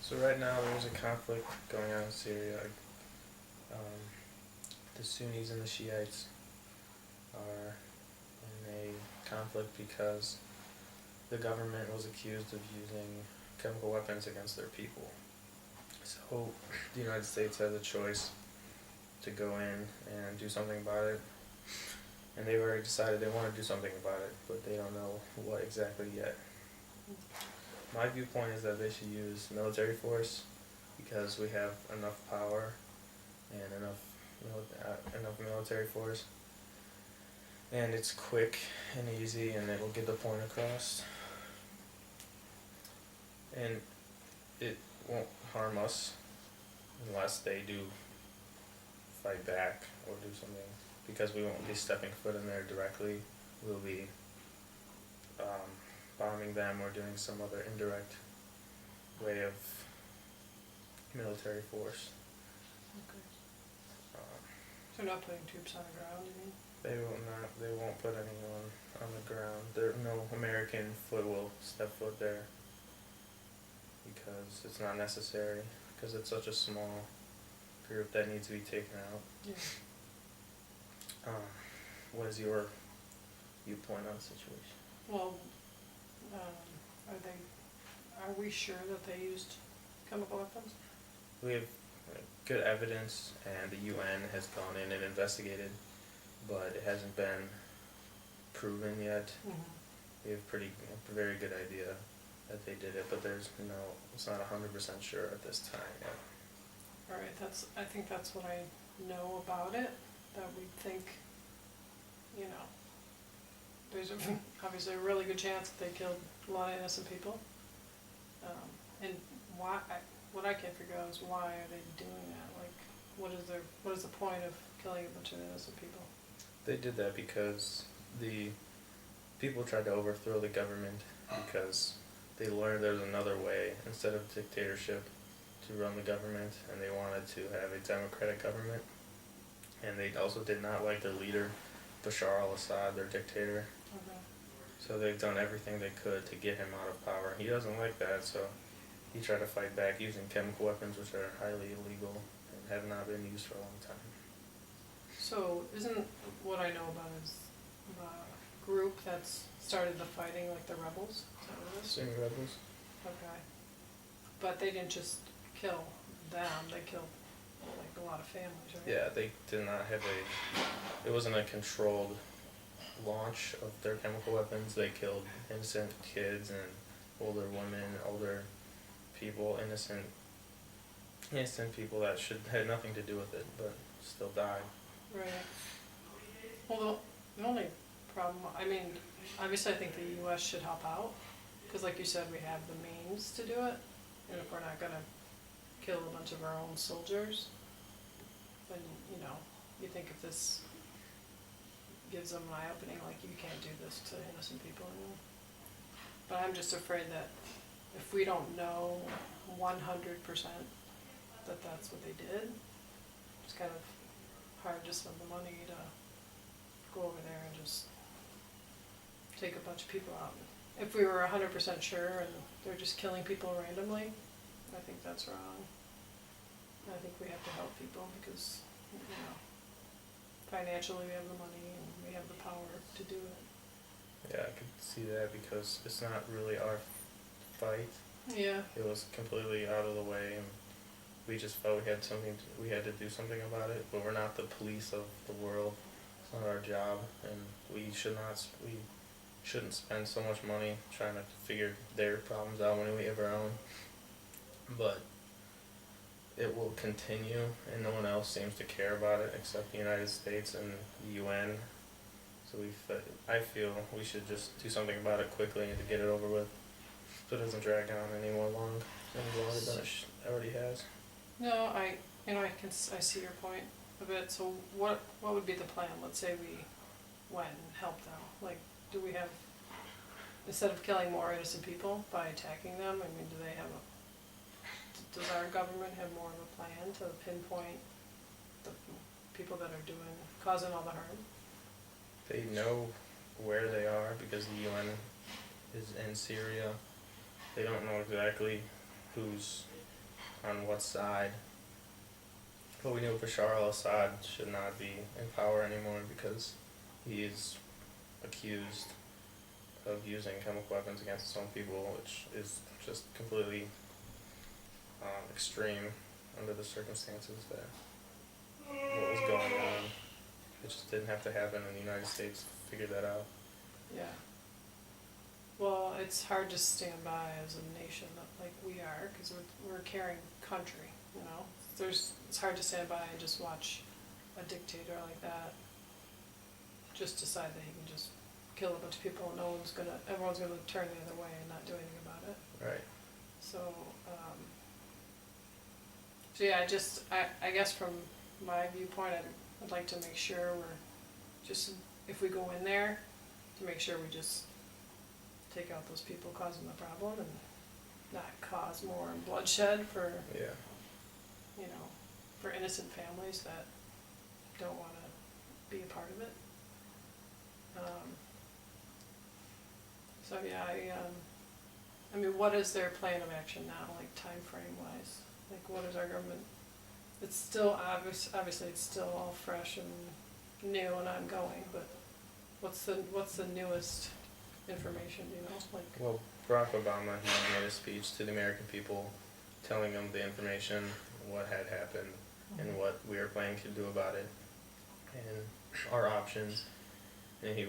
So right now there's a conflict going on in Syria. Um, the Sunnis and the Shiites are in a conflict because the government was accused of using chemical weapons against their people. So the United States has a choice to go in and do something about it. And they've already decided they want to do something about it, but they don't know what exactly yet. My viewpoint is that they should use military force because we have enough power and enough military force, and it's quick and easy, and it'll get the point across, and it won't harm us unless they do fight back or do something, because we won't be stepping foot in there directly. We'll be bombing them or doing some other indirect way of military force. Okay. Um, So not putting troops on the ground, you mean? They won't put anyone on the ground. No American foot will step foot there because it's not necessary, because it's such a small group that needs to be taken out. Yeah. What is your viewpoint on the situation? Well, are we sure that they used chemical weapons? We have good evidence, and the UN has gone in and investigated, but it hasn't been proven yet. Mm-hmm. We have a very good idea that they did it, but it's not 100% sure at this time yet. All right, I think that's what I know about it, that we think, there's obviously a really good chance that they killed a lot of innocent people. And what I can't figure out is why are they doing that? Like, what is the point of killing a bunch of innocent people? They did that because the people tried to overthrow the government because they learned there's another way instead of dictatorship to run the government, and they wanted to have a democratic government. And they also did not like their leader, Bashar al-Assad, their dictator. Okay. So they've done everything they could to get him out of power. He doesn't like that, so he tried to fight back using chemical weapons, which are highly illegal and have not been used for a long time. So isn't what I know about is the group that's started the fighting, like the rebels? Is that what it is? Sunni rebels? Okay. But they didn't just kill them, they killed like a lot of families, right? Yeah, they did not have it wasn't a controlled launch of their chemical weapons. They killed innocent kids and older women, older people, innocent people that had nothing to do with it, but still died. Right. Well, the only problem, I mean, obviously I think the U.S. should help out, because like you said, we have the means to do it, and if we're not gonna kill a bunch of our own soldiers, then, you think if this gives them an eye-opening, like, you can't do this to innocent people anymore. But I'm just afraid that if we don't know 100% that that's what they did, it's kind of hard to spend the money to go over there and just take a bunch of people out. If we were 100% sure and they're just killing people randomly, I think that's wrong. I think we have to help people because, financially we have the money and we have the power to do it. Yeah, I could see that because it's not really our fight. Yeah. It was completely out of the way, and we just felt we had to do something about it. But we're not the police of the world. It's not our job, and we shouldn't spend so much money trying to figure their problems out when we have our own. But it will continue, and no one else seems to care about it except the United States and the UN. So I feel we should just do something about it quickly and to get it over with, so it doesn't drag on any longer than it already has. No, I see your point a bit. So what would be the plan? Let's say we went and helped them. Like, do we have, instead of killing more innocent people by attacking them, I mean, does our government have more of a plan to pinpoint the people that are causing all the harm? They know where they are because the UN is in Syria. They don't know exactly who's on what side. But we knew Bashar al-Assad should not be in power anymore because he is accused of using chemical weapons against his own people, which is just completely extreme under the circumstances that what was going on. It just didn't have to happen, and the United States figured that out. Yeah. Well, it's hard to stand by as a nation like we are, because we're a caring country, you know? It's hard to stand by and just watch a dictator like that just decide that he can just kill a bunch of people and everyone's gonna turn the other way and not do anything about it. Right. So, so yeah, I guess from my viewpoint, I'd like to make sure we're just, if we go in there, to make sure we just take out those people causing the problem and not cause more bloodshed for, Yeah. you know, for innocent families that don't wanna be a part of it. So yeah, I mean, what is their plan of action now, like time frame wise? Like, what is our government? It's still obviously it's still all fresh and new and ongoing, but what's the newest information, you know, like? Well, Barack Obama, he made a speech to the American people telling them the information, what had happened, and what we are planning to do about it, and our options. And he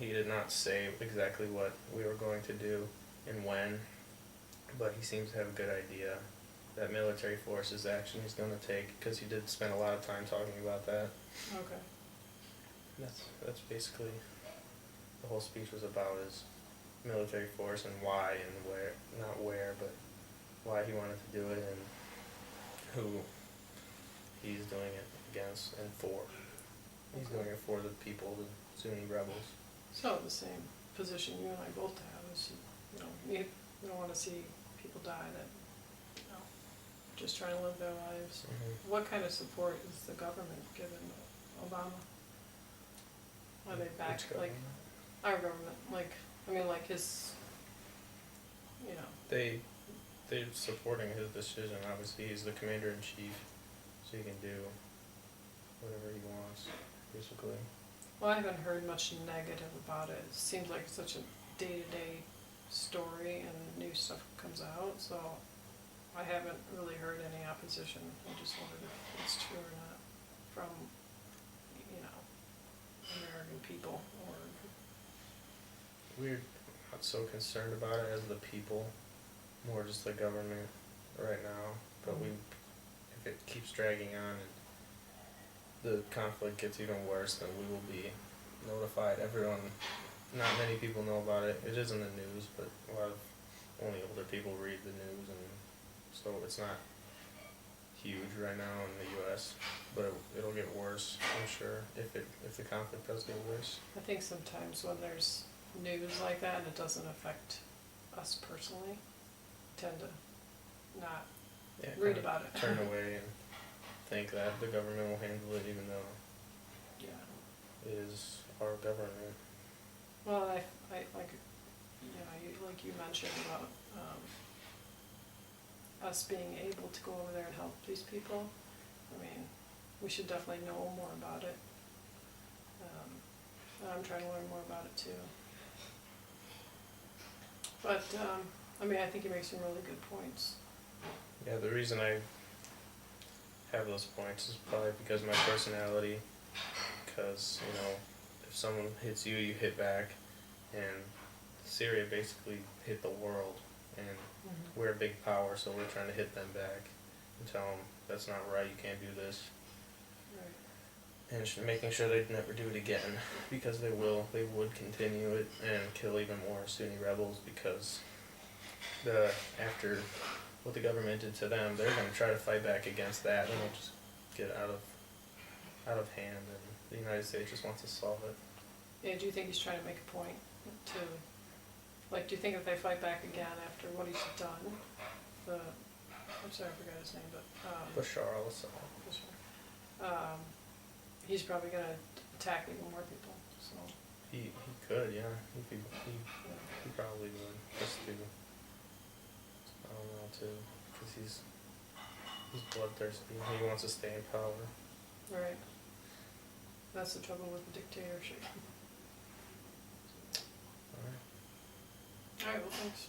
did not say exactly what we were going to do and when, but he seems to have a good idea that military force is the action he's going to take, because he did spend a lot of time talking about that. Okay. That's basically the whole speech was about, is military force and why and where, not where, but why he wanted to do it and who he's doing it against and for. He's doing it for the people, the Sunni rebels. So the same position you and I both have is, you know, you don't wanna see people die that, you know, just trying to live their lives. Mm-hmm. What kind of support is the government giving Obama? Are they back, Which like, government? our government, like, I mean, like his, you know, They're supporting his decision. Obviously, he's the commander-in-chief, so he can do whatever he wants, basically. well, I haven't heard much negative about it. It seems like it's such a day-to-day story and new stuff comes out, so I haven't really heard any opposition. I just wondered if it's true or not from, you know, American people or. We're not so concerned about it as the people, more just the government right now. But if it keeps dragging on and the conflict gets even worse, then we will be notified. Not many people know about it. It is in the news, but only older people read the news, and so it's not huge right now in the U.S. But it'll get worse, I'm sure, if the conflict does get worse. I think sometimes when there's news like that and it doesn't affect us personally, tend to not read about it. Turn away and think that the government will handle it, even though Yeah. it is our government. Well, I like, you know, like you mentioned about us being able to go over there and help these people. I mean, we should definitely know more about it. And I'm trying to learn more about it too. But, I mean, I think you make some really good points. Yeah, the reason I have those points is probably because of my personality. Because, you know, if someone hits you, you hit back. And Syria basically hit the world. And we're a big power, so we're trying to hit them back and tell them that's not right, you can't do this. Right. And making sure they never do it again, because they would continue it and kill even more Sunni rebels, because after what the government did to them, they're going to try to fight back against that, and it'll just get out of hand, and the United States just wants to solve it. Yeah, do you think he's trying to make a point to, like, do you think if they fight back again after what he's done, I'm sorry, I forgot his name, but, Bashar al-Assad. He's probably gonna attack even more people, so. He could, yeah. He probably would. Just to, I don't know, because He's bloodthirsty. He wants to stay in power. Right. That's the trouble with dictatorship. Alright. Alright, well, thanks.